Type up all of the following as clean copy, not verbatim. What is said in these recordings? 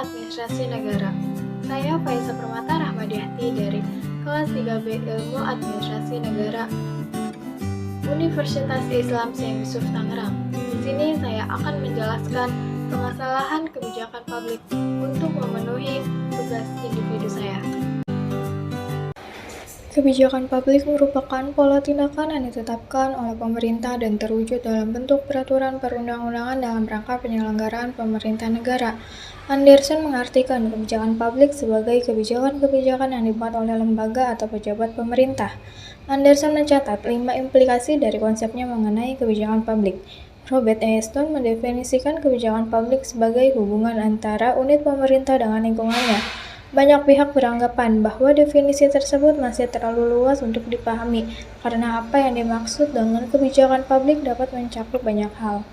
Administrasi Negara. Saya Faiza Permata Rahmadiati dari kelas 3B Ilmu Administrasi Negara Universitas Islam Syekh Yusuf Tangerang. Di sini saya akan menjelaskan permasalahan kebijakan publik untuk memenuhi tugas individu saya. Kebijakan publik merupakan pola tindakan yang ditetapkan oleh pemerintah dan terwujud dalam bentuk peraturan perundang-undangan dalam rangka penyelenggaraan pemerintah negara. Anderson mengartikan kebijakan publik sebagai kebijakan-kebijakan yang dibuat oleh lembaga atau pejabat pemerintah. Anderson mencatat 5 implikasi dari konsepnya mengenai kebijakan publik. Robert Easton mendefinisikan kebijakan publik sebagai hubungan antara unit pemerintah dengan lingkungannya. Banyak pihak beranggapan bahwa definisi tersebut masih terlalu luas untuk dipahami, karena apa yang dimaksud dengan kebijakan publik dapat mencakup banyak hal.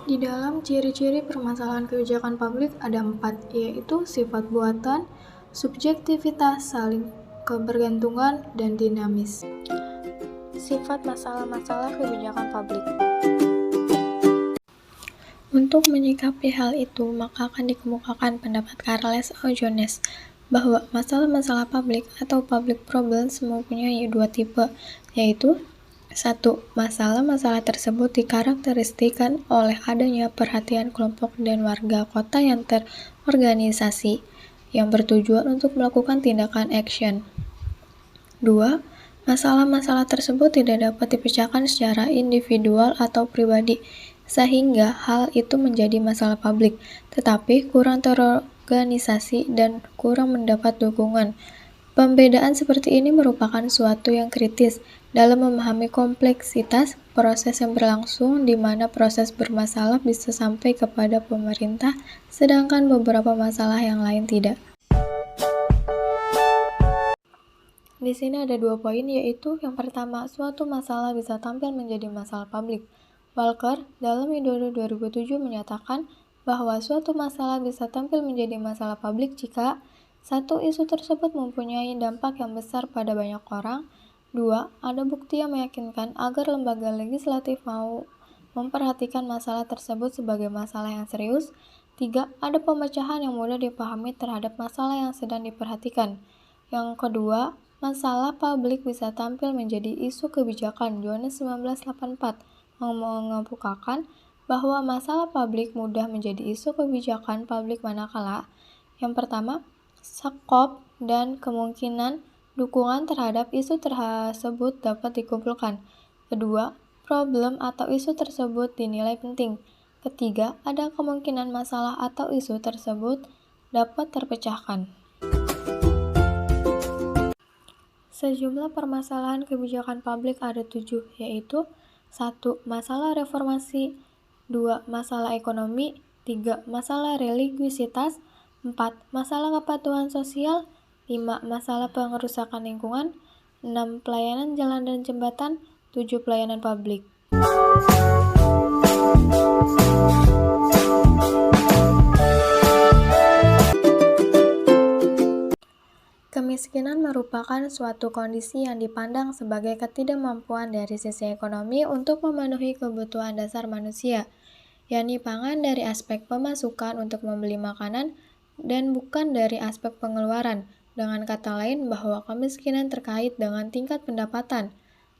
Di dalam ciri-ciri permasalahan kebijakan publik ada 4, yaitu sifat buatan, subjektivitas, saling kebergantungan, dan dinamis. Sifat masalah-masalah kebijakan publik. Untuk menyikapi hal itu, maka akan dikemukakan pendapat Charles O. Jones bahwa masalah-masalah publik atau public problems mempunyai 2 tipe, yaitu 1. Masalah-masalah tersebut dikarakteristikkan oleh adanya perhatian kelompok dan warga kota yang terorganisasi, yang bertujuan untuk melakukan tindakan action. 2. Masalah-masalah tersebut tidak dapat dipecahkan secara individual atau pribadi, sehingga hal itu menjadi masalah publik, tetapi kurang terorganisasi dan kurang mendapat dukungan. Pembedaan seperti ini merupakan suatu yang kritis dalam memahami kompleksitas proses yang berlangsung, di mana proses bermasalah bisa sampai kepada pemerintah, sedangkan beberapa masalah yang lain tidak. Di sini ada 2 poin, yaitu yang pertama, suatu masalah bisa tampil menjadi masalah publik. Walker dalam Widodo 2007 menyatakan bahwa suatu masalah bisa tampil menjadi masalah publik jika 1. Isu tersebut mempunyai dampak yang besar pada banyak orang. 2. Ada bukti yang meyakinkan agar lembaga legislatif mau memperhatikan masalah tersebut sebagai masalah yang serius. 3. Ada pemecahan yang mudah dipahami terhadap masalah yang sedang diperhatikan. Yang kedua, masalah publik bisa tampil menjadi isu kebijakan. Jones 1984 mengemukakan bahwa masalah publik mudah menjadi isu kebijakan publik manakala yang pertama, skop dan kemungkinan dukungan terhadap isu tersebut dapat dikumpulkan. Kedua, problem atau isu tersebut dinilai penting. Ketiga, ada kemungkinan masalah atau isu tersebut dapat terpecahkan. Sejumlah permasalahan kebijakan publik ada 7, yaitu 1. Masalah reformasi, 2. Masalah ekonomi, 3. Masalah religiusitas, 4. Masalah kepatuhan sosial, 5. Masalah pengerusakan lingkungan, 6. Pelayanan jalan dan jembatan, 7. Pelayanan publik. Kemiskinan merupakan suatu kondisi yang dipandang sebagai ketidakmampuan dari sisi ekonomi untuk memenuhi kebutuhan dasar manusia, yakni pangan dari aspek pemasukan untuk membeli makanan dan bukan dari aspek pengeluaran. Dengan kata lain, bahwa kemiskinan terkait dengan tingkat pendapatan.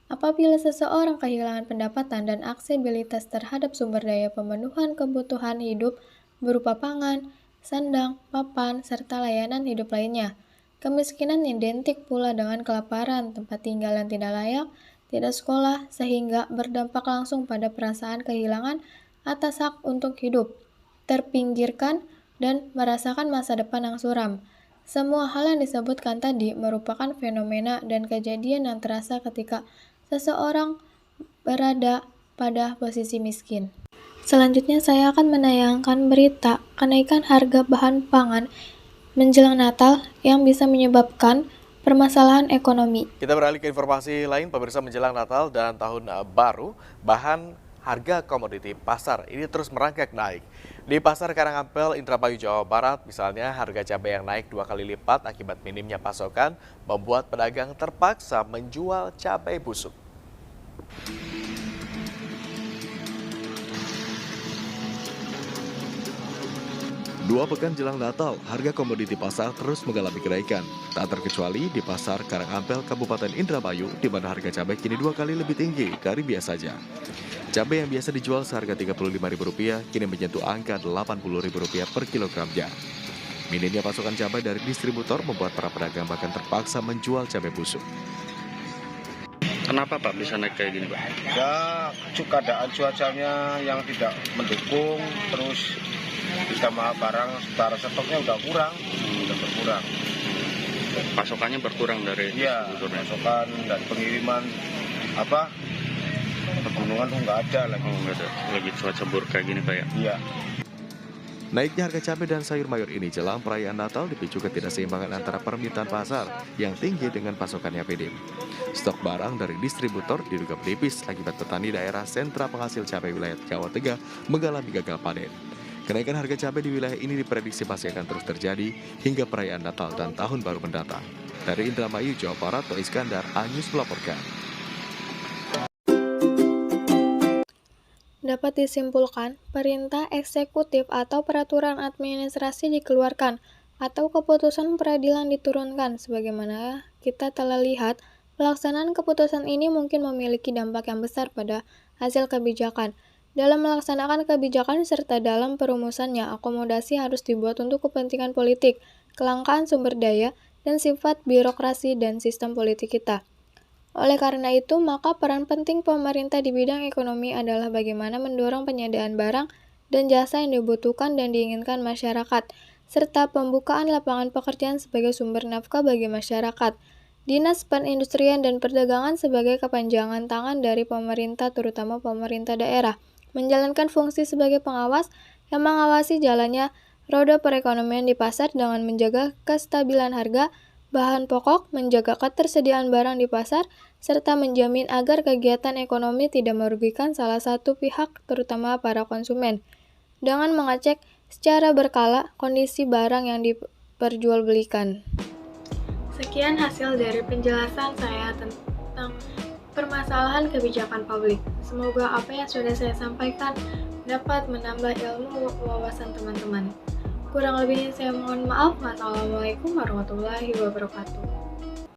Apabila seseorang kehilangan pendapatan dan aksesibilitas terhadap sumber daya pemenuhan kebutuhan hidup berupa pangan, sandang, papan, serta layanan hidup lainnya, kemiskinan identik pula dengan kelaparan, tempat tinggal yang tidak layak, tidak sekolah, sehingga berdampak langsung pada perasaan kehilangan atas hak untuk hidup, terpinggirkan, dan merasakan masa depan yang suram. Semua hal yang disebutkan tadi merupakan fenomena dan kejadian yang terasa ketika seseorang berada pada posisi miskin. Selanjutnya saya akan menayangkan berita kenaikan harga bahan pangan menjelang Natal yang bisa menyebabkan permasalahan ekonomi. Kita beralih ke informasi lain, pemirsa. Menjelang Natal dan Tahun Baru, harga komoditi pasar ini terus merangkak naik. Di Pasar Karangampel, Indramayu, Jawa Barat, misalnya harga cabai yang naik 2 kali lipat akibat minimnya pasokan membuat pedagang terpaksa menjual cabai busuk. 2 pekan jelang Natal, harga komoditi pasar terus mengalami kenaikan. Tak terkecuali di pasar Karangampel, Kabupaten Indramayu, di mana harga cabai kini 2 kali lebih tinggi dari biasanya. Cabai yang biasa dijual seharga Rp35.000 kini menyentuh angka Rp80.000 per kilogramnya. Minimnya pasokan cabai dari distributor membuat para pedagang bahkan terpaksa menjual cabai busuk. Kenapa Pak bisa naik kayak gini Pak? Ya keadaan cuacanya yang tidak mendukung, terus ditambah barang secara stoknya udah berkurang. Pasokannya berkurang dari Iya, distributornya. pasokan dan pengiriman pegunungan tuh nggak ada lagi. Oh nggak ada, lagi cuaca buruk kayak gini Pak ya? Iya. Naiknya harga cabai dan sayur mayur ini jelang perayaan Natal dipicu ketidakseimbangan antara permintaan pasar yang tinggi dengan pasokan yang minim. Stok barang dari distributor diduga menipis akibat petani daerah sentra penghasil cabai wilayah Jawa Tengah mengalami gagal panen. Kenaikan harga cabai di wilayah ini diprediksi masih akan terus terjadi hingga perayaan Natal dan Tahun Baru mendatang. Dari Indramayu, Jawa Barat, Toh Iskandar, Anyus melaporkan. Dapat disimpulkan, perintah eksekutif atau peraturan administrasi dikeluarkan atau keputusan peradilan diturunkan. Sebagaimana kita telah lihat, pelaksanaan keputusan ini mungkin memiliki dampak yang besar pada hasil kebijakan. Dalam melaksanakan kebijakan serta dalam perumusannya, akomodasi harus dibuat untuk kepentingan politik, kelangkaan sumber daya, dan sifat birokrasi dan sistem politik kita. Oleh karena itu, maka peran penting pemerintah di bidang ekonomi adalah bagaimana mendorong penyediaan barang dan jasa yang dibutuhkan dan diinginkan masyarakat, serta pembukaan lapangan pekerjaan sebagai sumber nafkah bagi masyarakat. Dinas Perindustrian dan Perdagangan sebagai kepanjangan tangan dari pemerintah, terutama pemerintah daerah, menjalankan fungsi sebagai pengawas yang mengawasi jalannya roda perekonomian di pasar dengan menjaga kestabilan harga bahan pokok, menjaga ketersediaan barang di pasar, serta menjamin agar kegiatan ekonomi tidak merugikan salah satu pihak, terutama para konsumen, dengan mengecek secara berkala kondisi barang yang diperjualbelikan. Sekian hasil dari penjelasan saya tentang permasalahan kebijakan publik. Semoga apa yang sudah saya sampaikan dapat menambah ilmu wawasan teman-teman. Kurang lebihnya saya mohon maaf. Wassalamualaikum warahmatullahi wabarakatuh.